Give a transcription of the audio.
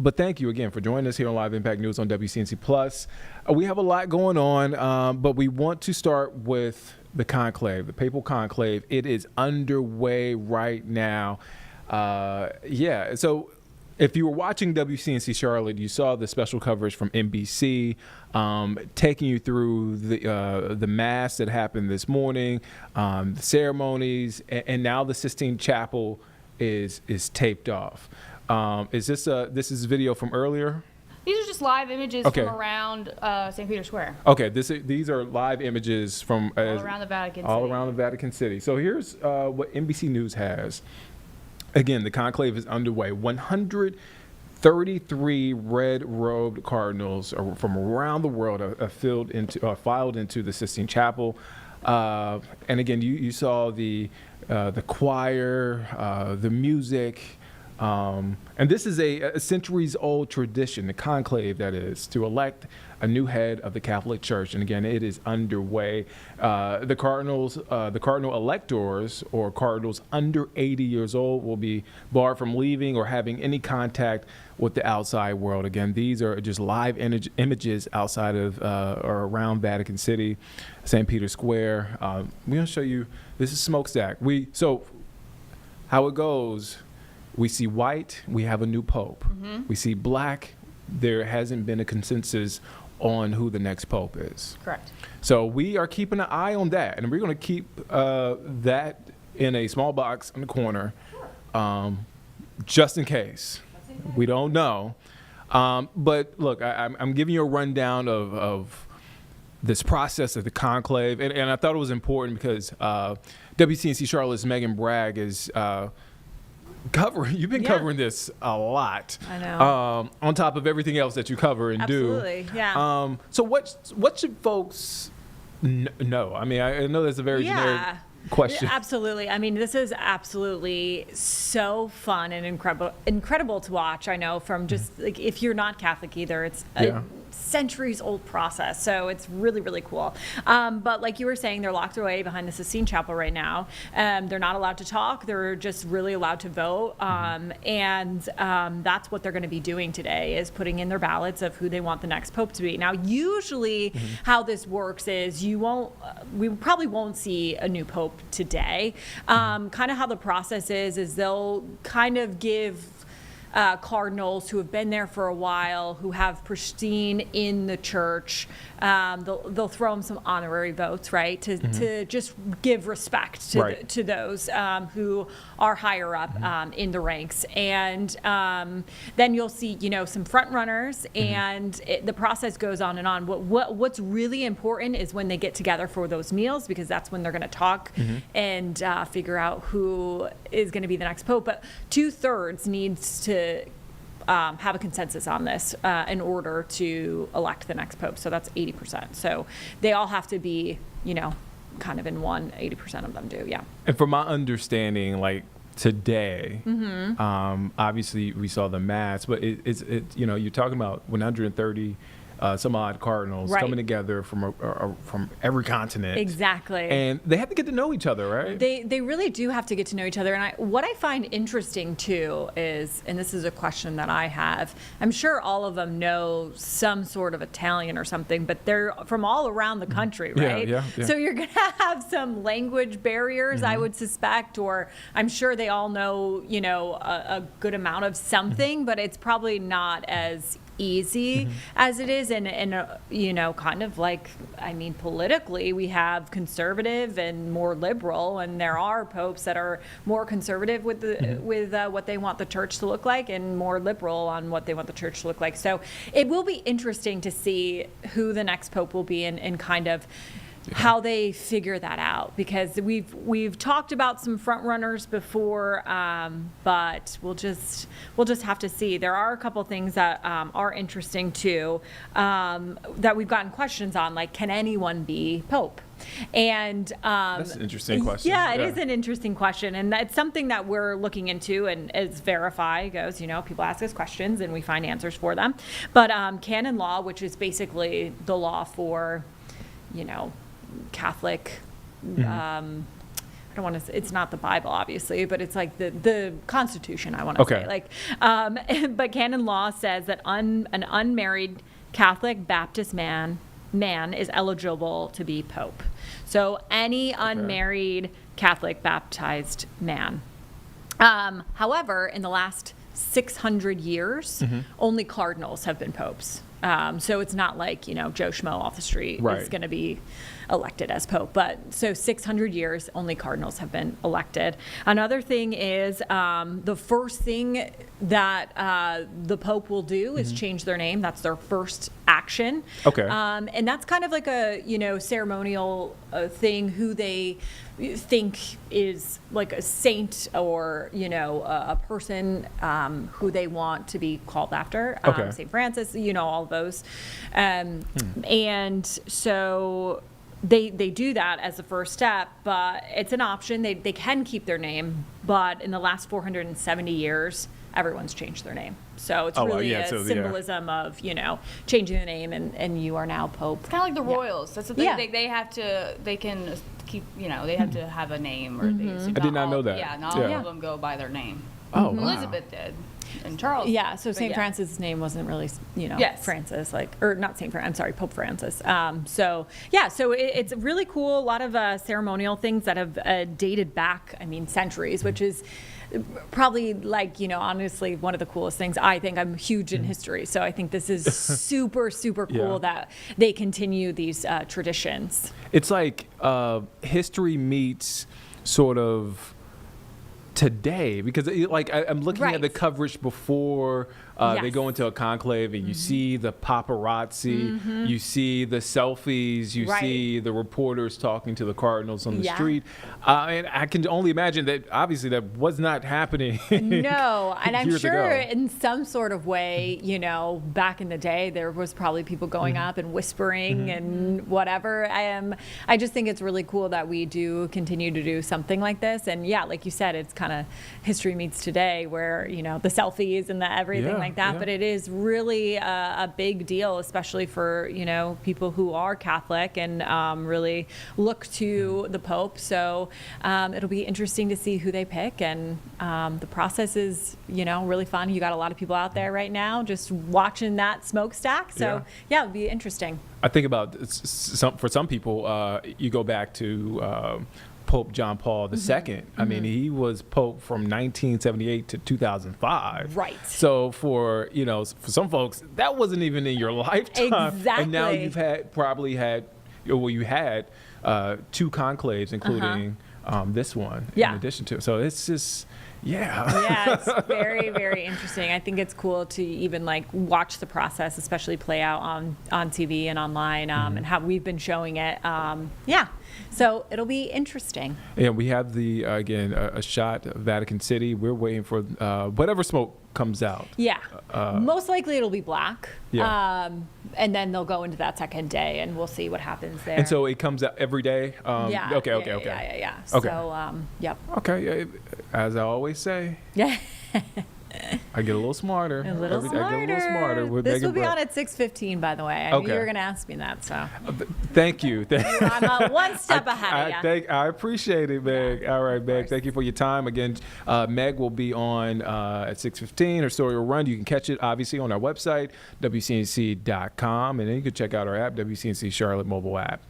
But thank you again for joining us here on Live Impact News on WCNC Plus. We have a lot going on, but we want to start with the conclave, the papal conclave. It is underway right now. So if you were watching WCNC Charlotte, you saw the special coverage from NBC taking you through the mass that happened this morning, the ceremonies, and now the Sistine Chapel is taped off. Is this is video from earlier? These are just live images from around St. Peter's Square. Okay, these are live images from all around the Vatican all City. around the Vatican City. So here's what NBC News has. Again, the conclave is underway. 133 red-robed cardinals from around the world are filed into the Sistine Chapel. And again, you saw the choir, the music. And this is a centuries-old tradition, the conclave, that is, to elect a new head of the Catholic Church. And again, it is underway. The cardinal electors, or cardinals under 80 years old, will be barred from leaving or having any contact with the outside world. Again, these are just live images outside of or around Vatican City, St. Peter's Square. We're going to show you, this is smokestack. So how it goes: we see white, we have a new pope. Mm-hmm. We see black, there hasn't been a consensus on who the next pope is. Correct. So we are keeping an eye on that, and we're going to keep that in a small box in the corner, just in case. We don't know. But look, I'm giving you a rundown of this process of the conclave, and I thought it was important because WCNC Charlotte's Megan Bragg is you've been covering this a lot. I know. On top of everything else that you cover and do. Absolutely, yeah. So what should folks know? I mean, I know that's a very generic question. Absolutely. I mean, this is absolutely so fun and incredible to watch. I know, from just like, if you're not Catholic either, it's a centuries old process. So it's really, really cool. But like you were saying, they're locked away behind the Sistine Chapel right now. They're not allowed to talk. They're just really allowed to vote. And that's what they're going to be doing today, is putting in their ballots of who they want the next pope to be. Now, usually how this works is we probably won't see a new pope today. Kind of how the process is they'll kind of give cardinals who have been there for a while, who have pristine in the church, they'll throw them some honorary votes, right, to just give respect to those who are higher up in the ranks. And then you'll see, some front runners, and the process goes on and on. What's really important is when they get together for those meals, because that's when they're going to talk and figure out who is going to be the next pope. But 2/3 needs to have a consensus on this in order to elect the next pope. So that's 80%. So they all have to be, kind of in one. 80% of them do, yeah. And from my understanding, like today, obviously we saw the mass, but it's you're talking about 130 some odd cardinals coming together from every continent. Exactly. And they have to get to know each other, right? They really do have to get to know each other. And what I find interesting too is, and this is a question that I have, I'm sure all of them know some sort of Italian or something, but they're from all around the country, right? Yeah. So you're going to have some language barriers, I would suspect, or I'm sure they all know, a good amount of something, but it's probably not as easy as it is, and kind of like, politically we have conservative and more liberal, and there are popes that are more conservative with what they want the church to look like, and more liberal on what they want the church to look like. So it will be interesting to see who the next pope will be, and kind of how they figure that out, because we've talked about some front runners before, but we'll just have to see. There are a couple things that are interesting too, that we've gotten questions on, like, can anyone be pope? And that's an interesting question. Yeah, it is an interesting question, and that's something that we're looking into. And as Verify goes, people ask us questions and we find answers for them. But canon law, which is basically the law for Catholic I don't want to say, it's not the Bible, obviously, but it's like the Constitution, I want to Okay. say. Like, but canon law says that an unmarried Catholic Baptist man is eligible to be pope. So any unmarried Catholic baptized man. However, in the last 600 years, only cardinals have been popes. So it's not like, Joe Schmo off the street Right. is going to be elected as pope. But so 600 years, only cardinals have been elected. Another thing is the first thing that the pope will do is change their name. That's their first action. Okay. And that's kind of like a, ceremonial thing, who they think is like a saint or, a person who they want to be called after. Okay. St. Francis, all of those. And so they do that as the first step, but it's an option. They can keep their name, but in the last 470 years, everyone's changed their name. So it's really a symbolism of, changing the name and you are now Pope. It's kind of like the royals. That's the thing. Yeah. They can keep, they have to have a name. Or I did not know that. Yeah, not all of them go by their name. Oh, wow. Elizabeth did. And Charles. Yeah, so but St. yeah. Francis' name wasn't really, Yes. Francis, or not St. Francis, I'm sorry, Pope Francis. So it's really cool. A lot of ceremonial things that have dated back, centuries, which is probably honestly, one of the coolest things. I think I'm huge in history, so I think this is super, super cool that they continue these traditions. It's like history meets sort of today, because I'm looking at the coverage before they go into a conclave, and you see the paparazzi, you see the selfies, you see the reporters talking to the cardinals on the street. And I can only imagine that obviously that was not happening. No, and I'm sure ago. in some sort of way, back in the day, there was probably people going up and whispering and whatever. I just think it's really cool that we do continue to do something like this. And yeah, like you said, it's kind of history meets today, where, the selfies and the everything like that. But it is really a big deal, especially for, people who are Catholic and really look to the Pope. So it'll be interesting to see who they pick. And the process is, really fun. You got a lot of people out there right now just watching that smokestack. So yeah, it'll be interesting. I think about for some people, you go back to Pope John Paul II. I mean, he was Pope from 1978 to 2005. Right. So for some folks, that wasn't even in your lifetime. Exactly. And now you've probably had two conclaves, including this one in addition to. So it's just. Yeah, it's very, very interesting. I think it's cool to even watch the process, especially play out on TV and online, and how we've been showing it. So it'll be interesting. And we have a shot of Vatican City. We're waiting for whatever smoke comes out. Yeah, most likely it'll be black. Yeah. And then they'll go into that second day, and we'll see what happens there. And so it comes out every day? Yeah. Okay. Yeah. Okay. So, yep. Okay. As I always say, Yeah. I get a little smarter. I get a little smarter. With This Megan will be Brett. on at 6:15, by the way. I knew you were going to ask me that, so. Thank you. I'm one step ahead of you. I appreciate it, Meg. All right, Meg. Thank you for your time. Again, Meg will be on at 6:15. Her story will run. You can catch it, obviously, on our website, WCNC.com. And then you can check out our app, WCNC Charlotte mobile app.